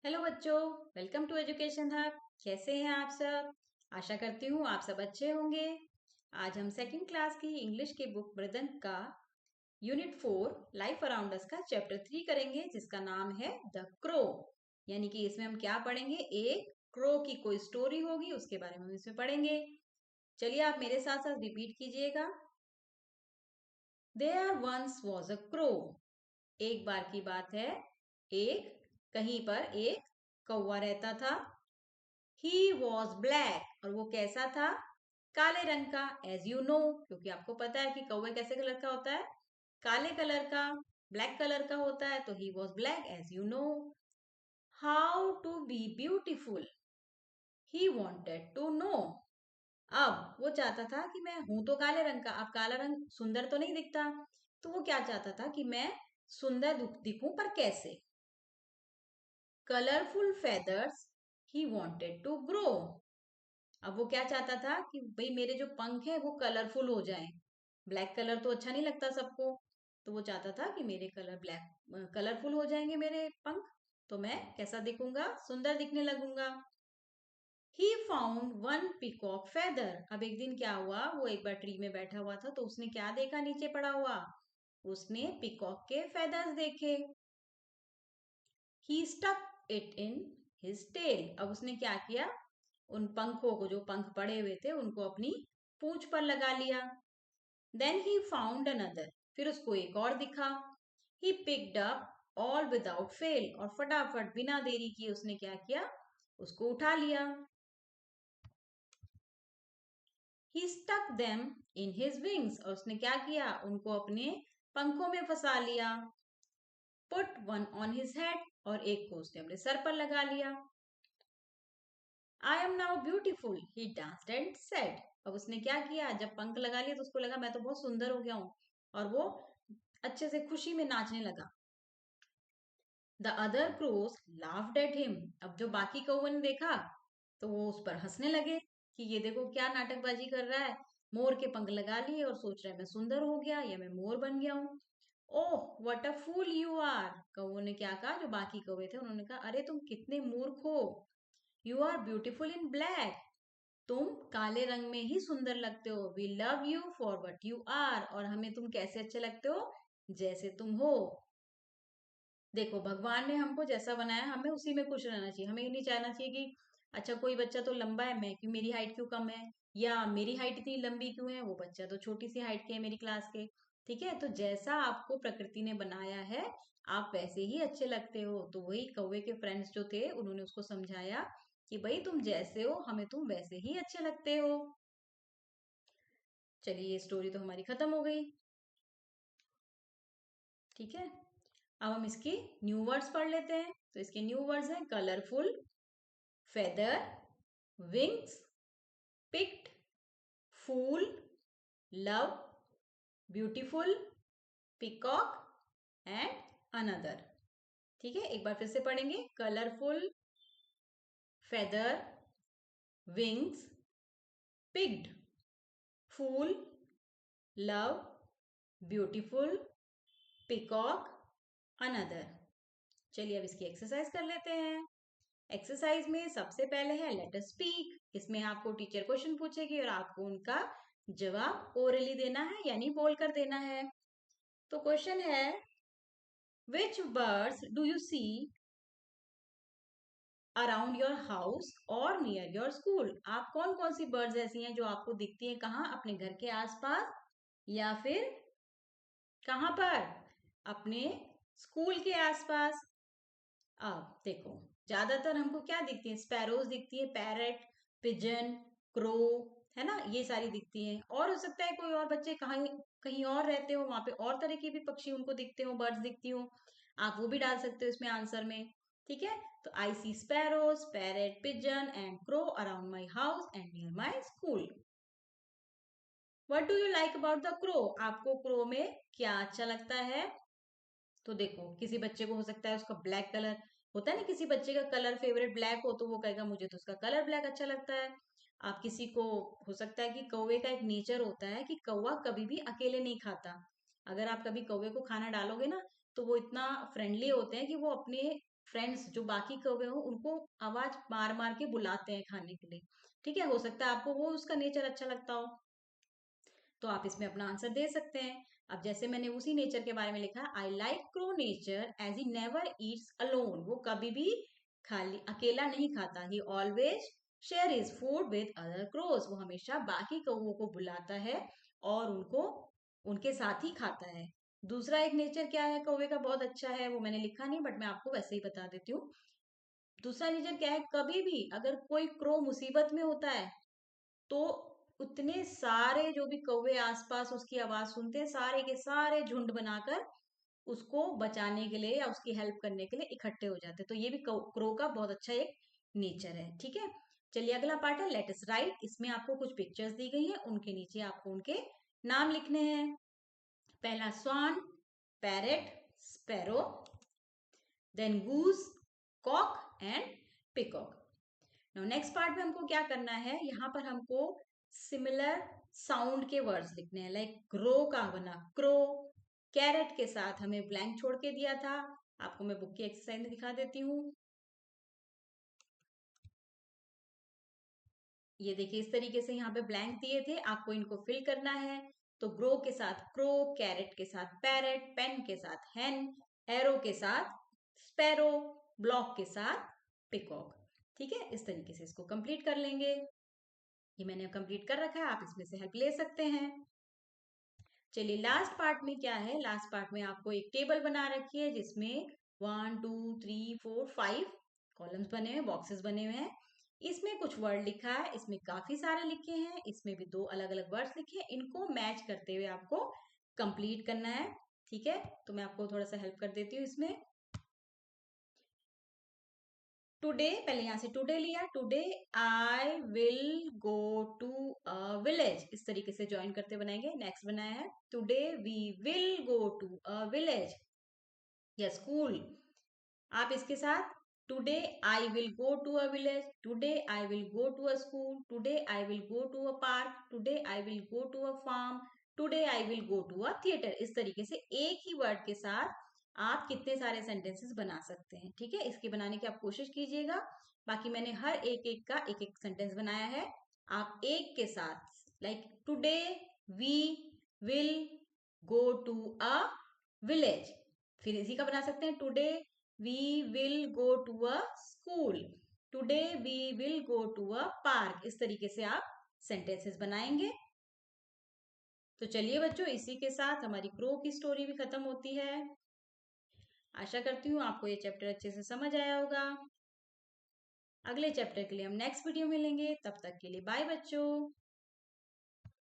Hello बच्चों, welcome to education hub. कैसे हैं आप सब? आशा करती हूँ आप सब अच्छे होंगे। आज हम सेकंड क्लास की इंग्लिश की बुक ब्रदन का यूनिट 4 लाइफ अराउंड अस का चैप्टर 3 करेंगे, जिसका नाम है द क्रो। यानी कि इसमें हम क्या पढ़ेंगे? एक क्रो की कोई स्टोरी होगी, उसके बारे में हम इसमें पढ़ेंगे। चलिए आप मेरे साथ साथ रिपीट कीजिएगा। There once was a crow. एक बार की बात है, एक कहीं पर एक कौवा रहता था। ही वॉज ब्लैक, और वो कैसा था? काले रंग का। एज यू नो, क्योंकि आपको पता है कि कौवे कैसे कलर का होता है? काले कलर का, ब्लैक कलर का होता है। तो he was black as you know. How to be beautiful, he wanted to know. अब वो चाहता था कि मैं हूं तो काले रंग का, अब काला रंग सुंदर तो नहीं दिखता, तो वो क्या चाहता था कि मैं सुंदर दिखूं, पर कैसे? Colourful feathers he wanted to grow. अब वो क्या चाहता था कि भाई मेरे जो पंख हैं वो कलरफुल हो जाएं। ब्लैक कलर तो अच्छा नहीं लगता सबको, तो वो चाहता था कि मेरे कलरफुल हो जाएंगे मेरे पंख, तो मैं कैसा दिखूंगा? सुंदर दिखने लगूंगा। He found one peacock feather. अब एक दिन क्या हुआ, वो एक बार ट्री में बैठा हुआ था, तो उसने क्या देखा नीचे पड़ा हुआ? उसने पीकॉक के फेदर्स देखे। He stuck it in his tail. अब उसने क्या किया? उन पंखों को, जो पंख पड़े हुए थे, उनको अपनी पूंछ पर लगा लिया। Then he found another. फिर उसको एक और दिखा। He picked up all without fail. और फटाफट बिना देरी किए उसने क्या किया? उसको उठा लिया। He stuck them in his wings. और उसने क्या किया? उनको अपने पंखों में फंसा लिया। Put one on his head. और एक को उसने अपने सर पर लगा लिया। I am now beautiful, he danced and said. अब उसने क्या किया? जब पंख लगा लिए तो उसको लगा मैं तो बहुत सुंदर हो गया हूँ, और वो अच्छे से खुशी में नाचने लगा। The other cross laughed at him. अब जो बाकी कौवे ने देखा, तो वो उस पर हंसने लगे कि ये देखो क्या नाटकबाजी कर रहा है, मोर के पंख लगा लिए और सोच रहा है मैं सुंदर हो गया या मैं मोर बन गया हूँ। Oh what a fool you are. कौवों ने क्या कहा? जो बाकी कौवे थे उन्होंने कहा, अरे तुम कितने मूर्ख हो। You are beautiful in black. तुम काले रंग में ही सुंदर लगते हो। We love you for what you are. और हमें तुम कैसे अच्छे लगते हो? जैसे तुम हो। देखो, भगवान ने हमको जैसा बनाया, हमें उसी में खुश रहना चाहिए। हमें ये नहीं चाहना चाहिए कि अच्छा कोई बच्चा तो लंबा है, मैं क्यों, मेरी हाइट क्यों कम है, या मेरी हाइट इतनी लंबी क्यों है, वो बच्चा तो छोटी सी हाइट के है मेरी क्लास के। ठीक है, तो जैसा आपको प्रकृति ने बनाया है, आप वैसे ही अच्छे लगते हो। तो वही कौवे के फ्रेंड्स जो थे, उन्होंने उसको समझाया कि भाई तुम जैसे हो, हमें तुम वैसे ही अच्छे लगते हो। चलिए, ये स्टोरी तो हमारी खत्म हो गई। ठीक है, अब हम इसके न्यू वर्ड्स पढ़ लेते हैं। तो इसके न्यू वर्ड्स हैं colourful, feather, wings, picked, fool, love, beautiful, peacock and another. ठीक है, एक बार फिर से पढ़ेंगे। Colourful, feather, wings, picked, fool, love, beautiful, peacock, another. चलिए अब इसकी एक्सरसाइज कर लेते हैं। एक्सरसाइज में सबसे पहले है लेट अस स्पीक। इसमें आपको टीचर क्वेश्चन पूछेगी और आपको उनका जवाब ओरली देना है, यानी बोलकर देना है। तो क्वेश्चन है, which birds do you see around your house और नियर योर स्कूल। आप कौन कौन सी बर्ड्स ऐसी हैं जो आपको दिखती हैं? कहाँ? अपने घर के आसपास, या फिर कहाँ पर? अपने स्कूल के आसपास। अब देखो, ज्यादातर हमको क्या दिखती है? स्पैरोज दिखती है, पैरट, पिजन, क्रो, है ना, ये सारी दिखती हैं। और हो सकता है कोई और बच्चे कहीं कहीं और रहते हो, वहां पे और तरह के भी पक्षी उनको दिखते हो, बर्ड्स दिखती हो, आप वो भी डाल सकते हो इसमें आंसर में। ठीक है, तो I see sparrows, parrot, pigeon and crow around my house and near my school. What do you like about the crow. आपको क्रो में क्या अच्छा लगता है? तो देखो, किसी बच्चे को हो सकता है उसका ब्लैक कलर होता है ना, किसी बच्चे का कलर फेवरेट ब्लैक हो, तो वो कहेगा मुझे तो उसका कलर ब्लैक अच्छा लगता है। आप किसी को, हो सकता है कि कौवे का एक नेचर होता है कि कौवा कभी भी अकेले नहीं खाता। अगर आप कभी कौवे को खाना डालोगे ना, तो वो इतना फ्रेंडली होते हैं कि वो अपने फ्रेंड्स जो बाकी कौवे हो उनको आवाज मार मार के बुलाते हैं खाने के लिए। ठीक है, हो सकता है आपको वो उसका नेचर अच्छा लगता हो, तो आप इसमें अपना आंसर दे सकते हैं। अब जैसे मैंने उसी नेचर के बारे में लिखा, I like crow nature as he never eats alone, वो कभी भी खाली अकेला नहीं खाता। He always share his food with other crows, वो हमेशा बाकी कौवों को बुलाता है और उनको उनके साथ ही खाता है। दूसरा एक नेचर क्या है कौवे का, बहुत अच्छा है, वो मैंने लिखा नहीं बट मैं आपको वैसे ही बता देती हूँ। दूसरा नेचर क्या है, कभी भी अगर कोई क्रो मुसीबत में होता है तो उतने सारे जो भी कौवे आसपास उसकी आवाज सुनते हैं, सारे के सारे झुंड बनाकर उसको बचाने के लिए या उसकी हेल्प करने के लिए इकट्ठे हो जाते हैं। तो ये भी क्रो का बहुत अच्छा एक नेचर है। ठीक है, चलिए अगला पार्ट है लेट अस राइट। इसमें आपको कुछ पिक्चर्स दी गई हैं, उनके नीचे आपको उनके नाम लिखने हैं। पहला swan, parrot, sparrow, then goose, cock and peacock. Now next part में हमको क्या करना है, यहाँ पर हमको सिमिलर साउंड के वर्ड्स लिखने हैं। लाइक ग्रो का बना क्रो, कैरेट के साथ हमें ब्लैंक छोड़ के दिया था, आपको मैं बुक की एक्सरसाइज में दिखा देती हूँ। ये देखिए इस तरीके से यहाँ पे ब्लैंक दिए थे, आपको इनको फिल करना है। तो ग्रो के साथ क्रो, कैरेट के साथ पैरेट, पेन के साथ हैन, एरो के साथ स्पैरो, ब्लॉक के साथ पिकॉक। ठीक है, इस तरीके से इसको कंप्लीट कर लेंगे। ये मैंने कंप्लीट कर रखा है, आप इसमें से हेल्प ले सकते हैं। चलिए लास्ट पार्ट में क्या है, लास्ट पार्ट में आपको एक टेबल बना रखी है जिसमें 1 2 3 4 5 कॉलम्स बने हुए, बॉक्सेस बने हुए हैं। इसमें कुछ वर्ड लिखा है, इसमें काफी सारे लिखे हैं, इसमें भी 2 अलग अलग वर्ड्स लिखे हैं, इनको मैच करते हुए आपको कंप्लीट करना है। ठीक है, तो मैं आपको थोड़ा सा हेल्प कर देती हूँ इसमें। टुडे, पहले यहां से टुडे लिया, today I will go to a village, इस तरीके से ज्वाइन करते बनाएंगे। नेक्स्ट बनाया है today we will go to a village या स्कूल। आप इसके साथ today I will go to a village, today I will go to a school, today I will go to a park, today I will go to a farm, today I will go to a theatre. इस तरीके से एक ही word के साथ आप कितने सारे sentences बना सकते हैं। ठीक है, इसके बनाने की आप कोशिश कीजिएगा। बाकी मैंने हर एक एक का एक एक सेंटेंस बनाया है, आप एक के साथ like today we will go to a village, फिर इसी का बना सकते हैं today we will go to a school, today we will go to a park. इस तरीके से आप सेंटेंसेस बनाएंगे। तो चलिए बच्चों, इसी के साथ हमारी क्रो की स्टोरी भी खत्म होती है। आशा करती हूँ आपको ये चैप्टर अच्छे से समझ आया होगा। अगले चैप्टर के लिए हम नेक्स्ट वीडियो में मिलेंगे, तब तक के लिए बाय बच्चों।